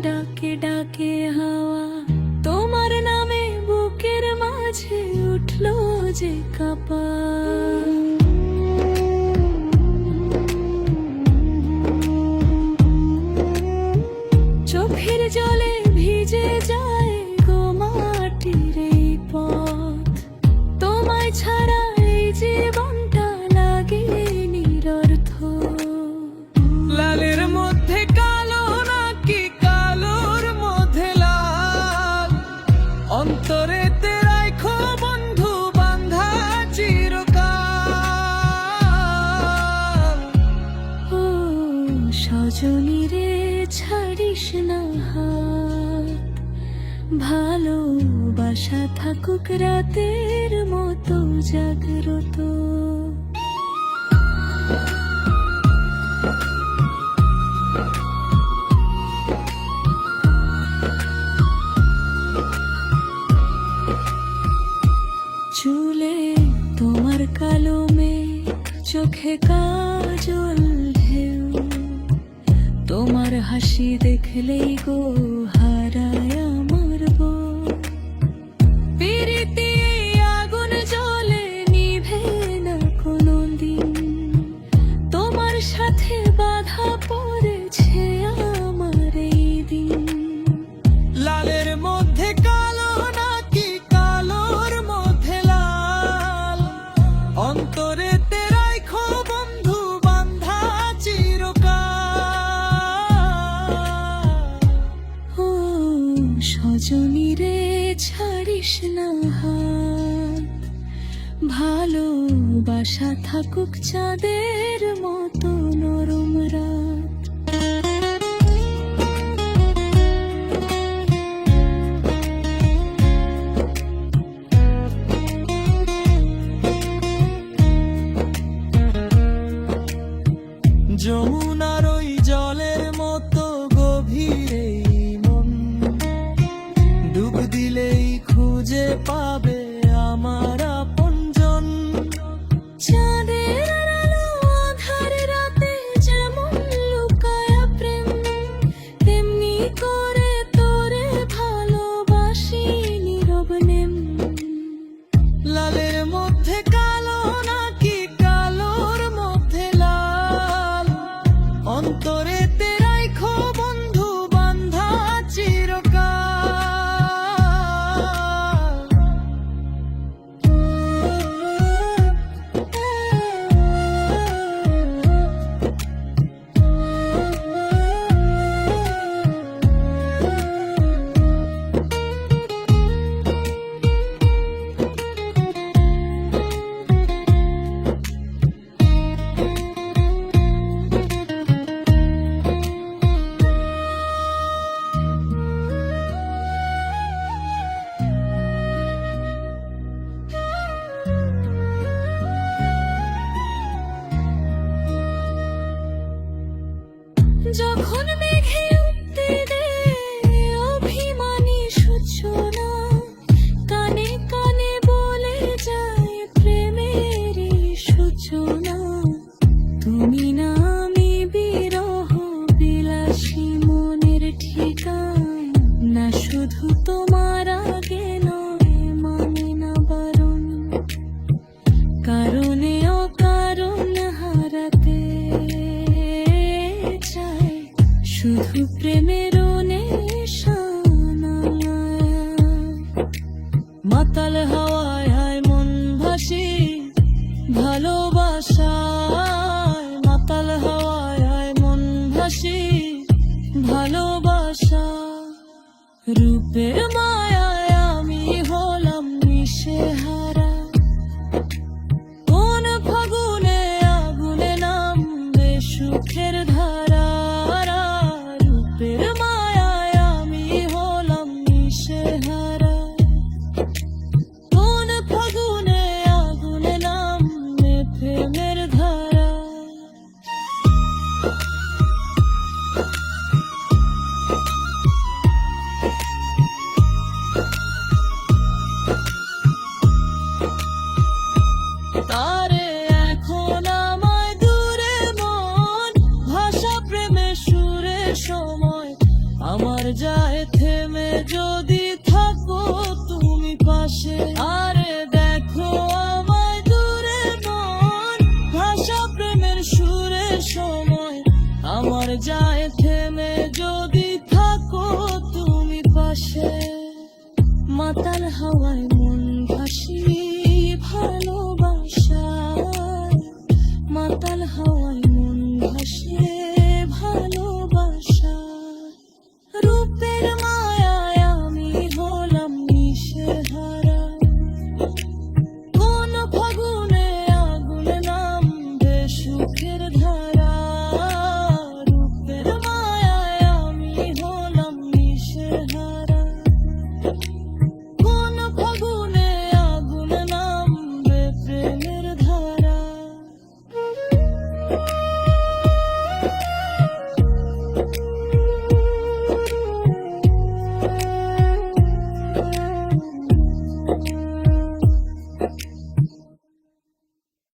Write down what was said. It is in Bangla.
ডাকে ডাকে হাওয়া, তোমার নামে বুকের মাঝে উঠলো যে কাঁপা। চোখের জলে ভিজে যায় গো মাটির এই পথ, তোমায় ছাড়া এই জীবনটা লাগে নিরর্থ। লালের মধ্যে কালো নাকি কালোর মধ্যে লাল, অন্তরেতে রাখো বন্ধু বান্ধা চিরকাল। ও সজনী রে ছাড়িস না হাত, ভালোবাসা থাকুক রাতের মতো জাগ্রত। চুলে তোমার কালো মেঘ, চোখে কাজল ঢেউ, তোমার হাসি দেখলেই গো হারায় আমার বউ। পিরিতি আগুন জ্বলে নিভে না কোনোদিন, তোমার সাথে বাধা পড়েছে আমার এই দিন। লালের মধ্যে কালো নাকি কালোর মধ্যে লাল, অন্তরেতে রাখো বন্ধু বান্ধা চিরকাল। ও সজনী রে ছাড়িস না হাত, ভালোবাসা থাকুক চাঁদের মতো নরম রাত। যমুনার ওই জলের মতো গভীর এই মন, ডুব দিলেই খুঁজে পাবে আমার আপনজন। চাঁদের আলো আঁধার রাতে যেমন লুকায় প্রেম, তেমনি করে তোরে ভালোবাসি নীরব নেম। লালের মধ্যে কালো নাকি কালোর মধ্যে লাল, অন্তরেতে রাখো বন্ধু বান্ধা চিরকাল। যখন মেঘে উঠতে দে অভিমানী সূচনা, কানে কানে বলে যায় প্রেমের সূচনা। তুমি না আমি বিরহ বিলাসী মনের ঠিকানা, শুধু তোমার আগে নয় মানে না বারণ, কারণে অকারণ হারাতে চাই শুধু প্রেমের নেশানা। মাতাল হাওয়ায় হায় মন ভাসি ভালোবাসায়, মাতাল হাওয়ায় হায় মন ভাসি ভালোবাসা। রূপের মায়ায় আমি হলাম মিশে হারা, কোন ফাগুনে আগুনে নামবে সুখের ধারা। রূপের মায়ায় আমি হলাম মিশে হারা, কোন ফাগুনে আগুনে নামবে প্রেমের ধারা। আমার যায় থেমে যদি থাকো তুমি পাশে। আরে দেখো আমায় দূরে মন ভাষা প্রেমের সুরে সময়, আমার যায় থেমে যদি থাকো তুমি পাশে। মাতাল হাওয়ায় মন ভাসি ভালোবাসায়, মাতাল হাওয়ায় মন ভাসে ভালোবাসায়। রূপের